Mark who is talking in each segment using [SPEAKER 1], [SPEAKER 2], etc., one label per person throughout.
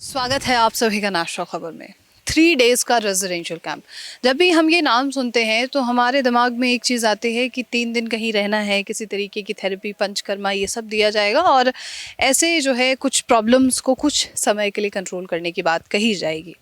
[SPEAKER 1] स्वागत है आप सभी का नाश्ता खबर में। 3 डेज का रेजिडेंशियल कैंप। जब भी हम ये नाम सुनते हैं तो हमारे दिमाग में एक चीज़ आती है कि 3 दिन कहीं रहना है, किसी तरीके की थेरेपी, पंचकर्मा ये सब दिया जाएगा और ऐसे जो है कुछ प्रॉब्लम्स को कुछ समय के लिए कंट्रोल करने की बात कही जाएगी।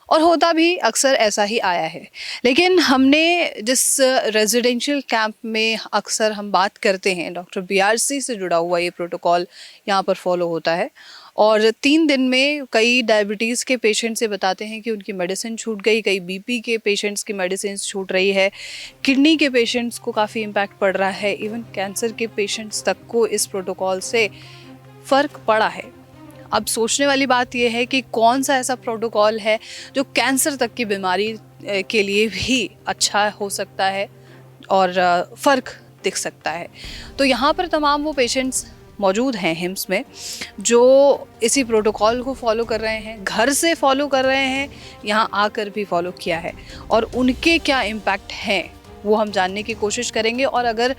[SPEAKER 1] और होता भी अक्सर ऐसा ही आया है। लेकिन हमने जिस रेजिडेंशियल कैंप में अक्सर हम बात करते हैं, डॉक्टर बीआरसी से जुड़ा हुआ ये प्रोटोकॉल यहाँ पर फॉलो होता है। और 3 दिन में कई डायबिटीज़ के पेशेंट से बताते हैं कि उनकी मेडिसिन छूट गई, कई बीपी के पेशेंट्स की मेडिसिन छूट रही है, किडनी के पेशेंट्स को काफ़ी इम्पैक्ट पड़ रहा है, इवन कैंसर के पेशेंट्स तक को इस प्रोटोकॉल से फ़र्क पड़ा है। अब सोचने वाली बात यह है कि कौन सा ऐसा प्रोटोकॉल है जो कैंसर तक की बीमारी के लिए भी अच्छा हो सकता है और फ़र्क दिख सकता है। तो यहाँ पर तमाम वो पेशेंट्स मौजूद हैं हिम्स में जो इसी प्रोटोकॉल को फॉलो कर रहे हैं, घर से फॉलो कर रहे हैं, यहाँ आकर भी फॉलो किया है और उनके क्या इम्पैक्ट हैं वो हम जानने की कोशिश करेंगे। और अगर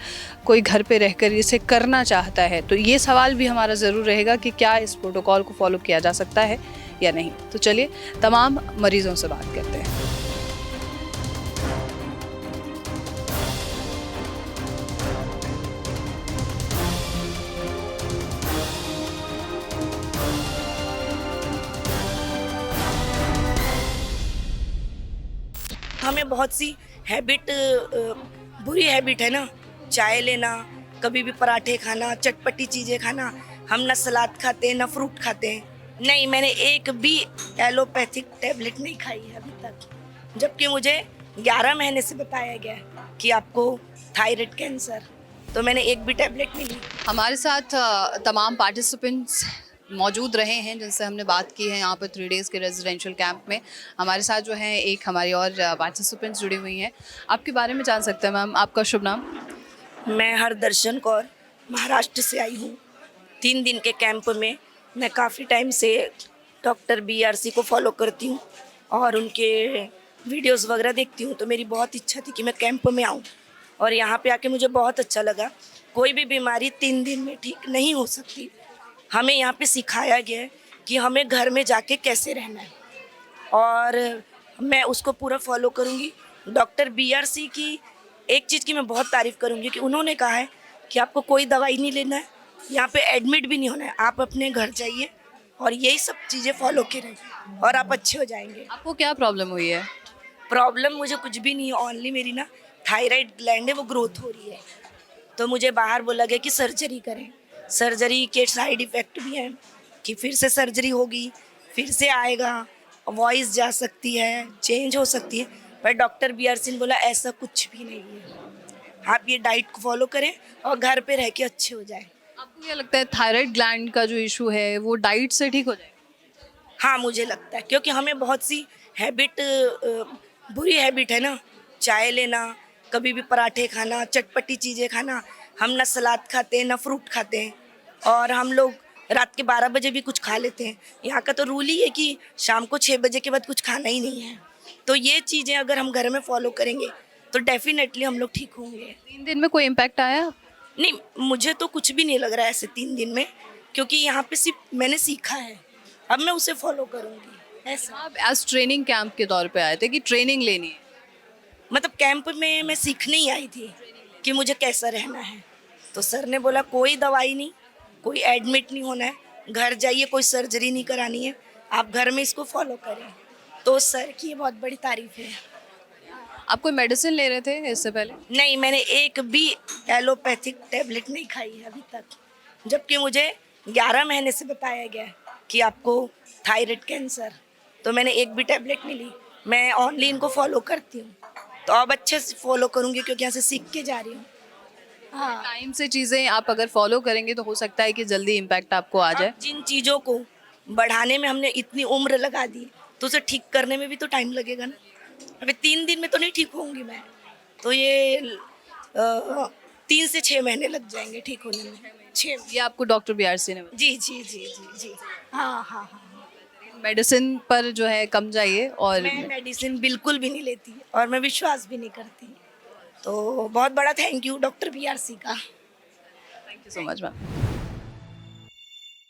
[SPEAKER 1] कोई घर पे रहकर इसे करना चाहता है तो ये सवाल भी हमारा ज़रूर रहेगा कि क्या इस प्रोटोकॉल को फॉलो किया जा सकता है या नहीं। तो चलिए तमाम मरीजों से बात करते हैं।
[SPEAKER 2] हमें बहुत सी हैबिट बुरी हैबिट है ना, चाय लेना, कभी भी पराठे खाना, चटपटी चीज़ें खाना। हम ना सलाद खाते हैं ना फ्रूट खाते हैं। नहीं, मैंने एक भी एलोपैथिक टैबलेट नहीं खाई है अभी तक, जबकि मुझे 11 महीने से बताया गया है कि आपको थायराइड कैंसर, तो मैंने एक भी टैबलेट नहीं ली।
[SPEAKER 1] हमारे साथ तमाम पार्टिसिपेंट्स मौजूद रहे हैं जिनसे हमने बात की है यहाँ पर 3 डेज़ के रेजिडेंशियल कैंप में। हमारे साथ जो है एक हमारी और पार्टिसिपेंट्स जुड़ी हुई हैं। आपके बारे में जान सकते हैं मैम, आपका शुभ नाम?
[SPEAKER 2] मैं हरदर्शन कौर महाराष्ट्र से आई हूँ 3 दिन के कैंप में। मैं काफ़ी टाइम से डॉक्टर बीआरसी को फॉलो करती हूँ और उनके वीडियोस वगैरह देखती हूँ, तो मेरी बहुत इच्छा थी कि मैं कैंप में आऊँ और यहाँ पे आके मुझे बहुत अच्छा लगा। कोई भी बीमारी 3 दिन में ठीक नहीं हो सकती। हमें यहाँ पे सिखाया गया है कि हमें घर में जाके कैसे रहना है और मैं उसको पूरा फॉलो करूँगी। डॉक्टर बीआरसी की एक चीज़ की मैं बहुत तारीफ़ करूँगी कि उन्होंने कहा है कि आपको कोई दवाई नहीं लेना है, यहाँ पे एडमिट भी नहीं होना है, आप अपने घर जाइए और यही सब चीज़ें फॉलो करें और आप अच्छे हो जाएंगे।
[SPEAKER 1] आपको क्या प्रॉब्लम हुई है?
[SPEAKER 2] प्रॉब्लम मुझे कुछ भी नहीं है, ओनली मेरी ना थायराइड ग्लैंड है, वो ग्रोथ हो रही है, तो मुझे बाहर बोला गया कि सर्जरी करें। सर्जरी के साइड इफ़ेक्ट भी हैं कि फिर से सर्जरी होगी, फिर से आएगा, वॉइस जा सकती है, चेंज हो सकती है, पर डॉक्टर बीआरसी ने बोला ऐसा कुछ भी नहीं है, आप ये डाइट को फॉलो करें और घर पे रह के अच्छे हो जाए।
[SPEAKER 1] आपको क्या लगता है थायराइड ग्लैंड का जो इशू है वो डाइट से ठीक हो जाएगा?
[SPEAKER 2] हाँ, मुझे लगता है, क्योंकि हमें बहुत सी हैबिट बुरी हैबिट है ना, चाय लेना, कभी भी पराठे खाना, चटपटी चीज़ें खाना। हम ना सलाद खाते हैं ना फ्रूट खाते हैं और हम लोग रात के 12 बजे भी कुछ खा लेते हैं। यहाँ का तो रूल ही है कि शाम को 6 बजे के बाद कुछ खाना ही नहीं है। तो ये चीज़ें अगर हम घर में फॉलो करेंगे तो डेफिनेटली हम लोग ठीक होंगे।
[SPEAKER 1] 3 दिन में कोई इम्पैक्ट आया?
[SPEAKER 2] नहीं, मुझे तो कुछ भी नहीं लग रहा है ऐसे 3 दिन में, क्योंकि यहाँ पे सिर्फ मैंने सीखा है, अब मैं उसे फॉलो करूँगी ऐसा।
[SPEAKER 1] आप एज ट्रेनिंग कैंप के तौर पे आए थे कि ट्रेनिंग लेनी है?
[SPEAKER 2] मतलब कैंप में मैं सीखने ही आई थी कि मुझे कैसा रहना है, तो सर ने बोला कोई दवाई नहीं, कोई एडमिट नहीं होना है, घर जाइए, कोई सर्जरी नहीं करानी है, आप घर में इसको फॉलो करें। तो सर की ये बहुत बड़ी तारीफ है।
[SPEAKER 1] आप कोई मेडिसिन ले रहे थे इससे पहले?
[SPEAKER 2] नहीं, मैंने एक भी एलोपैथिक टैबलेट नहीं खाई है अभी तक, जबकि मुझे 11 महीने से बताया गया है कि आपको थायराइड कैंसर, तो मैंने एक भी टैबलेट नहीं ली। मैं ओनली इनको फॉलो करती हूँ, तो अब अच्छे से फॉलो करूँगी क्योंकि यहाँ से सीख के जा रही हूँ। हाँ,
[SPEAKER 1] टाइम से चीज़ें आप अगर फॉलो करेंगे तो हो सकता है कि जल्दी इम्पैक्ट आपको आ जाए।
[SPEAKER 2] अब जिन चीज़ों को बढ़ाने में हमने इतनी उम्र लगा दी, तो उसे ठीक करने में भी तो टाइम लगेगा ना। अभी 3 दिन में तो नहीं ठीक होंगी मैं, तो ये 3 से 6 महीने लग जाएंगे ठीक होने में। 6।
[SPEAKER 1] ये आपको डॉक्टर बीआरसी ने
[SPEAKER 2] जी जी जी जी जी। हाँ हाँ हाँ।
[SPEAKER 1] मेडिसिन पर जो है कम जाइए और
[SPEAKER 2] मैं मेडिसिन बिल्कुल भी नहीं लेती और मैं विश्वास भी नहीं करती, तो बहुत बड़ा थैंक यू डॉक्टर बीआरसी का।
[SPEAKER 1] Thank you so much ma'am.